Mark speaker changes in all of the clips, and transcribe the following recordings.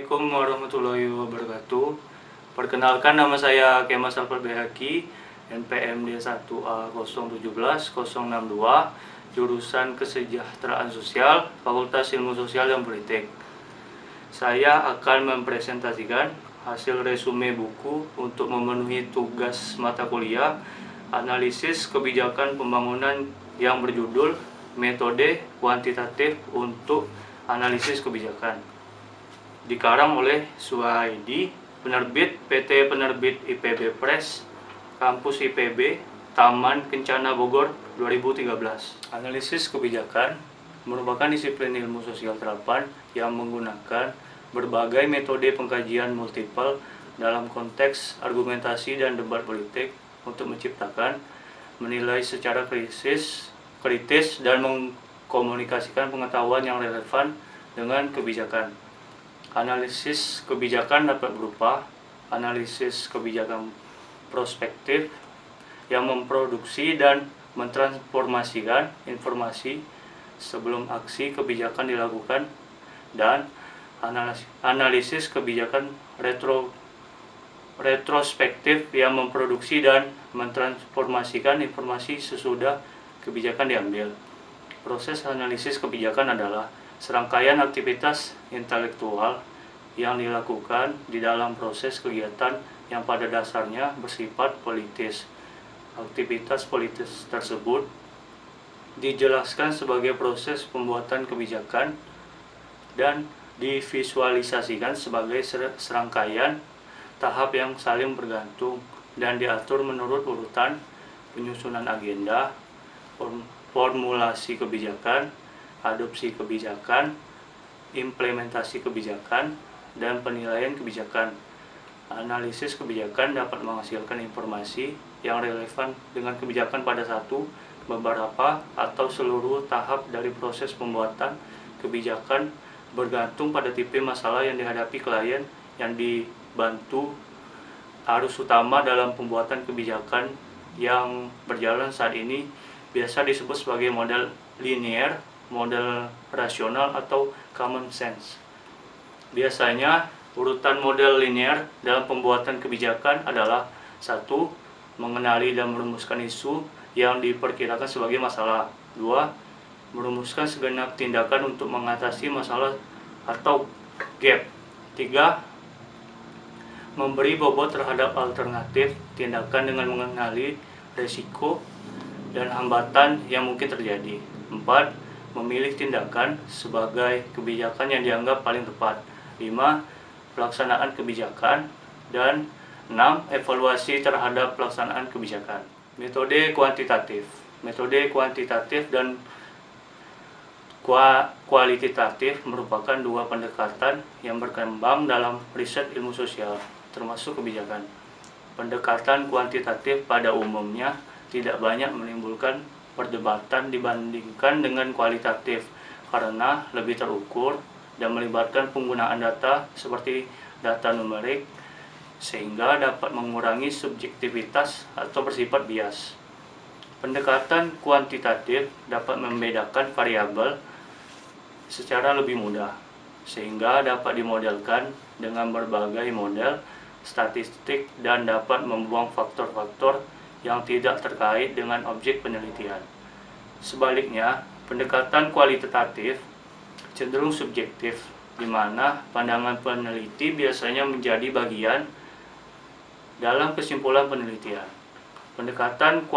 Speaker 1: Assalamualaikum warahmatullahi wabarakatuh. Perkenalkan, nama saya Kemas Alfred Behaki, NPM D1A017-062, jurusan Kesejahteraan Sosial, Fakultas Ilmu Sosial dan Politik. Saya akan mempresentasikan hasil resume buku untuk memenuhi tugas mata kuliah analisis kebijakan pembangunan yang berjudul Metode Kuantitatif untuk Analisis Kebijakan. Dikarang oleh Suhaidi, penerbit PT Penerbit IPB Press, Kampus IPB, Taman Kencana Bogor 2013. Analisis kebijakan merupakan disiplin ilmu sosial terapan yang menggunakan berbagai metode pengkajian multiple dalam konteks argumentasi dan debat politik untuk menciptakan, menilai secara kritis dan mengkomunikasikan pengetahuan yang relevan dengan kebijakan. Analisis kebijakan dapat berupa analisis kebijakan prospektif yang memproduksi dan mentransformasikan informasi sebelum aksi kebijakan dilakukan, dan analisis kebijakan retrospektif yang memproduksi dan mentransformasikan informasi sesudah kebijakan diambil. Proses analisis kebijakan adalah serangkaian aktivitas intelektual yang dilakukan di dalam proses kegiatan yang pada dasarnya bersifat politis. Aktivitas politis tersebut dijelaskan sebagai proses pembuatan kebijakan dan divisualisasikan sebagai serangkaian tahap yang saling bergantung dan diatur menurut urutan penyusunan agenda, formulasi kebijakan, adopsi kebijakan, implementasi kebijakan, dan penilaian kebijakan. Analisis kebijakan dapat menghasilkan informasi yang relevan dengan kebijakan pada satu, beberapa, atau seluruh tahap dari proses pembuatan kebijakan, bergantung pada tipe masalah yang dihadapi klien yang dibantu. Arus utama dalam pembuatan kebijakan yang berjalan saat ini biasa disebut sebagai model linear, model rasional, atau common sense. Biasanya urutan model linear dalam pembuatan kebijakan adalah: 1. Mengenali dan merumuskan isu yang diperkirakan sebagai masalah. 2. Merumuskan segenap tindakan untuk mengatasi masalah atau gap. 3. Memberi bobot terhadap alternatif tindakan dengan mengenali resiko dan hambatan yang mungkin terjadi. 4. Memilih tindakan sebagai kebijakan yang dianggap paling tepat. 5. Pelaksanaan kebijakan. Dan 6. Evaluasi terhadap pelaksanaan kebijakan. Metode kuantitatif. Metode kuantitatif dan kualitatif merupakan dua pendekatan yang berkembang dalam riset ilmu sosial, termasuk kebijakan. Pendekatan kuantitatif pada umumnya tidak banyak menimbulkan perdebatan dibandingkan dengan kualitatif karena lebih terukur dan melibatkan penggunaan data seperti data numerik, sehingga dapat mengurangi subjektivitas atau bersifat bias. Pendekatan kuantitatif dapat membedakan variabel secara lebih mudah, sehingga dapat dimodelkan dengan berbagai model statistik dan dapat membuang faktor-faktor yang tidak terkait dengan objek penelitian. Sebaliknya, pendekatan kualitatif cenderung subjektif, di mana pandangan peneliti biasanya menjadi bagian dalam kesimpulan penelitian. Pendekatan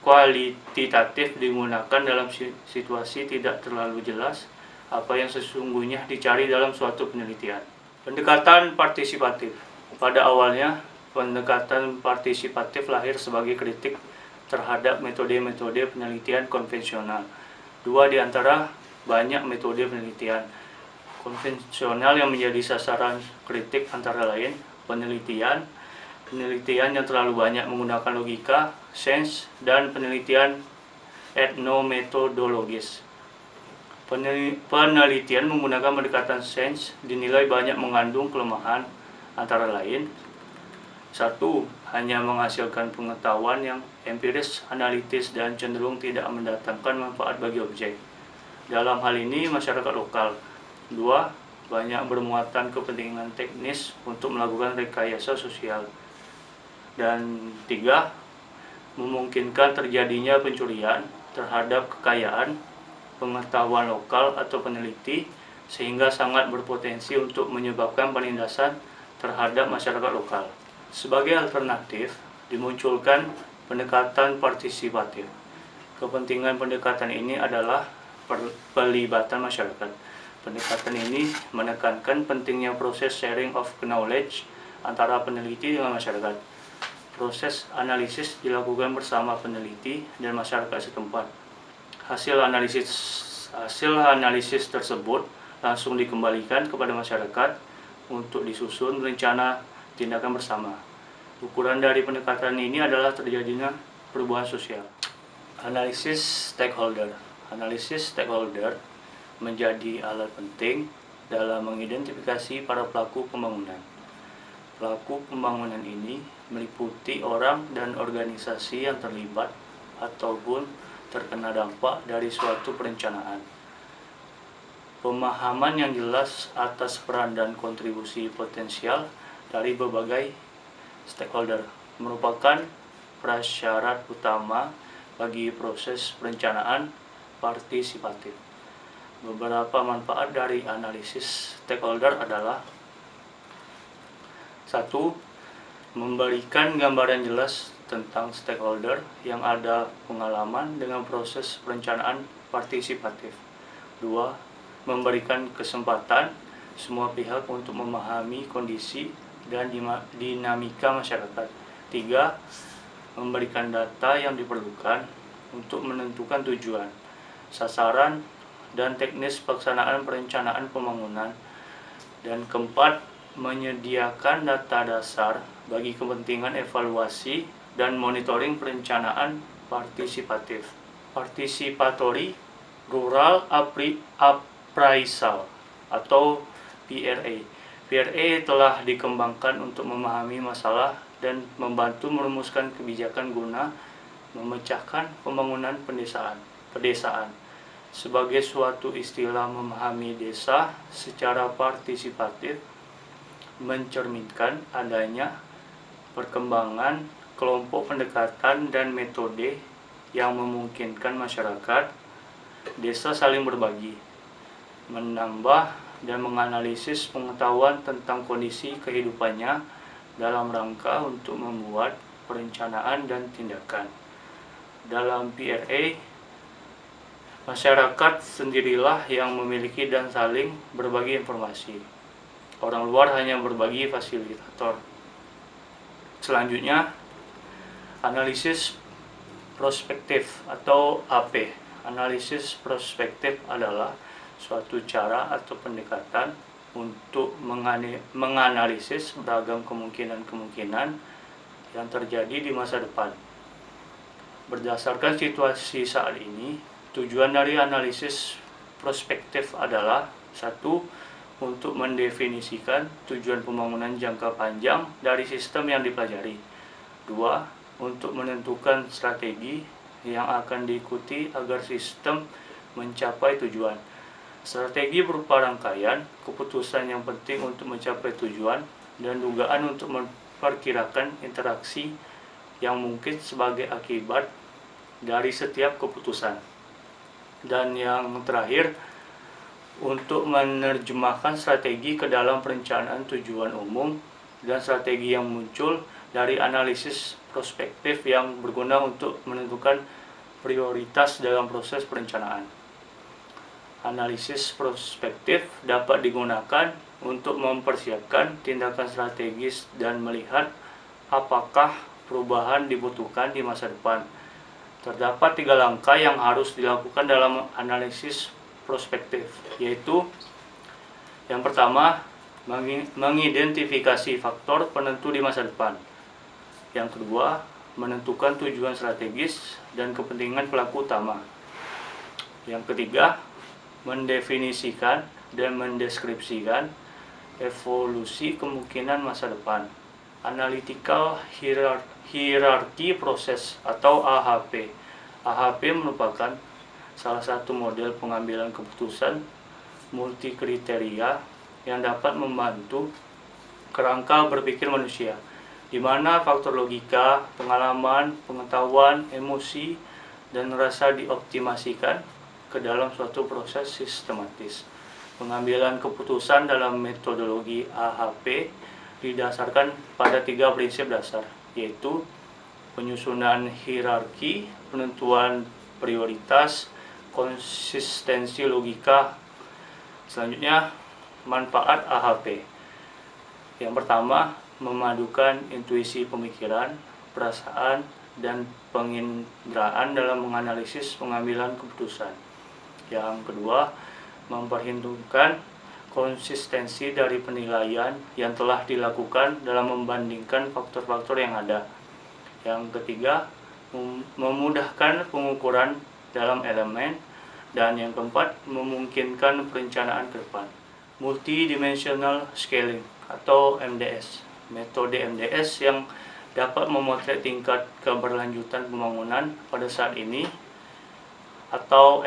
Speaker 1: kualitatif digunakan dalam situasi tidak terlalu jelas apa yang sesungguhnya dicari dalam suatu penelitian. Pendekatan partisipatif. Pada awalnya, pendekatan partisipatif lahir sebagai kritik terhadap metode-metode penelitian konvensional. Dua di antara banyak metode penelitian konvensional yang menjadi sasaran kritik antara lain penelitian yang terlalu banyak menggunakan logika, sains, dan penelitian etnometodologis. Penelitian menggunakan pendekatan sains dinilai banyak mengandung kelemahan, antara lain: 1. Hanya menghasilkan pengetahuan yang empiris, analitis, dan cenderung tidak mendatangkan manfaat bagi objek, dalam hal ini masyarakat lokal. 2. banyak bermuatan kepentingan teknis untuk melakukan rekayasa sosial. Dan 3, memungkinkan terjadinya pencurian terhadap kekayaan pengetahuan lokal atau peneliti, sehingga sangat berpotensi untuk menyebabkan penindasan terhadap masyarakat lokal. Sebagai alternatif, dimunculkan pendekatan partisipatif. Kepentingan pendekatan ini adalah pelibatan masyarakat. Pendekatan ini menekankan pentingnya proses sharing of knowledge antara peneliti dengan masyarakat. Proses analisis dilakukan bersama peneliti dan masyarakat setempat. Hasil analisis tersebut langsung dikembalikan kepada masyarakat untuk disusun rencana tindakan bersama. Ukuran dari pendekatan ini adalah terjadinya perubahan sosial. Analisis stakeholder. Analisis stakeholder menjadi alat penting dalam mengidentifikasi para pelaku pembangunan. Pelaku pembangunan ini meliputi orang dan organisasi yang terlibat ataupun terkena dampak dari suatu perencanaan. Pemahaman yang jelas atas peran dan kontribusi potensial dari berbagai stakeholder merupakan prasyarat utama bagi proses perencanaan partisipatif. Beberapa manfaat dari analisis stakeholder adalah: 1. Memberikan gambaran jelas tentang stakeholder yang ada pengalaman dengan proses perencanaan partisipatif. 2. Memberikan kesempatan semua pihak untuk memahami kondisi dan dinamika masyarakat. 3. Memberikan data yang diperlukan untuk menentukan tujuan, sasaran, dan teknis pelaksanaan perencanaan pembangunan. Dan 4. Menyediakan data dasar bagi kepentingan evaluasi dan monitoring perencanaan partisipatif. Participatory Rural Appraisal atau PRA. PRA telah dikembangkan untuk memahami masalah dan membantu merumuskan kebijakan guna memecahkan pembangunan pedesaan. Sebagai suatu istilah memahami desa secara partisipatif, mencerminkan adanya perkembangan kelompok pendekatan dan metode yang memungkinkan masyarakat desa saling berbagi, menambah dan menganalisis pengetahuan tentang kondisi kehidupannya dalam rangka untuk membuat perencanaan dan tindakan. Dalam PRA, masyarakat sendirilah yang memiliki dan saling berbagi informasi. Orang luar hanya berbagi fasilitator. Selanjutnya, analisis prospektif atau AP. Analisis prospektif adalah suatu cara atau pendekatan untuk menganalisis beragam kemungkinan-kemungkinan yang terjadi di masa depan. Berdasarkan situasi saat ini, tujuan dari analisis prospektif adalah: 1. Untuk mendefinisikan tujuan pembangunan jangka panjang dari sistem yang dipelajari. 2. Untuk menentukan strategi yang akan diikuti agar sistem mencapai tujuan. Strategi berupa rangkaian keputusan yang penting untuk mencapai tujuan dan dugaan untuk memperkirakan interaksi yang mungkin sebagai akibat dari setiap keputusan. Dan yang terakhir, untuk menerjemahkan strategi ke dalam perencanaan tujuan umum dan strategi yang muncul dari analisis prospektif yang berguna untuk menentukan prioritas dalam proses perencanaan. Analisis prospektif dapat digunakan untuk mempersiapkan tindakan strategis dan melihat apakah perubahan dibutuhkan di masa depan. Terdapat 3 langkah yang harus dilakukan dalam analisis prospektif, yaitu: yang pertama, mengidentifikasi faktor penentu di masa depan. Yang kedua, menentukan tujuan strategis dan kepentingan pelaku utama. Yang ketiga, mendefinisikan dan mendeskripsikan evolusi kemungkinan masa depan. Analytical Hierarchy Process atau AHP. AHP merupakan salah satu model pengambilan keputusan multi kriteria yang dapat membantu kerangka berpikir manusia, di mana faktor logika, pengalaman, pengetahuan, emosi, dan rasa dioptimasikan ke dalam suatu proses sistematis. Pengambilan keputusan dalam metodologi AHP didasarkan pada 3 prinsip dasar, yaitu penyusunan hierarki, penentuan prioritas, konsistensi logika. Selanjutnya, manfaat AHP. Yang pertama, memadukan intuisi pemikiran, perasaan, dan penginderaan dalam menganalisis pengambilan keputusan. Yang kedua, memperhitungkan konsistensi dari penilaian yang telah dilakukan dalam membandingkan faktor-faktor yang ada. Yang ketiga, memudahkan pengukuran dalam elemen. Dan yang keempat, memungkinkan perencanaan ke depan. Multidimensional Scaling atau MDS. Metode MDS yang dapat memotret tingkat keberlanjutan pembangunan pada saat ini atau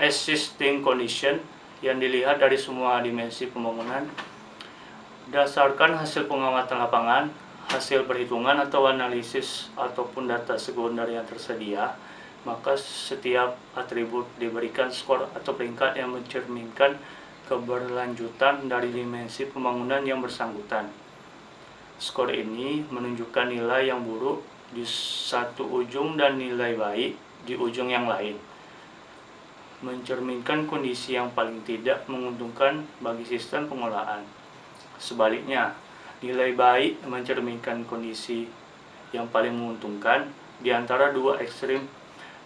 Speaker 1: existing condition yang dilihat dari semua dimensi pembangunan berdasarkan hasil pengamatan lapangan, hasil perhitungan atau analisis ataupun data sekunder yang tersedia. Maka setiap atribut diberikan skor atau peringkat yang mencerminkan keberlanjutan dari dimensi pembangunan yang bersangkutan. Skor ini menunjukkan nilai yang buruk di satu ujung dan nilai baik di ujung yang lain, mencerminkan kondisi yang paling tidak menguntungkan bagi sistem pengolahan. Sebaliknya, nilai baik mencerminkan kondisi yang paling menguntungkan. Di antara dua ekstrim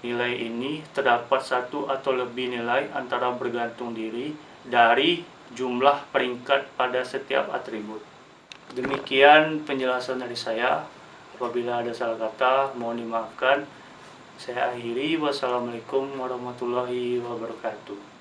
Speaker 1: nilai ini terdapat satu atau lebih nilai antara bergantung diri dari jumlah peringkat pada setiap atribut. Demikian penjelasan dari saya. Apabila ada salah kata, mohon dimaafkan. Saya akhiri. Wassalamualaikum warahmatullahi wabarakatuh.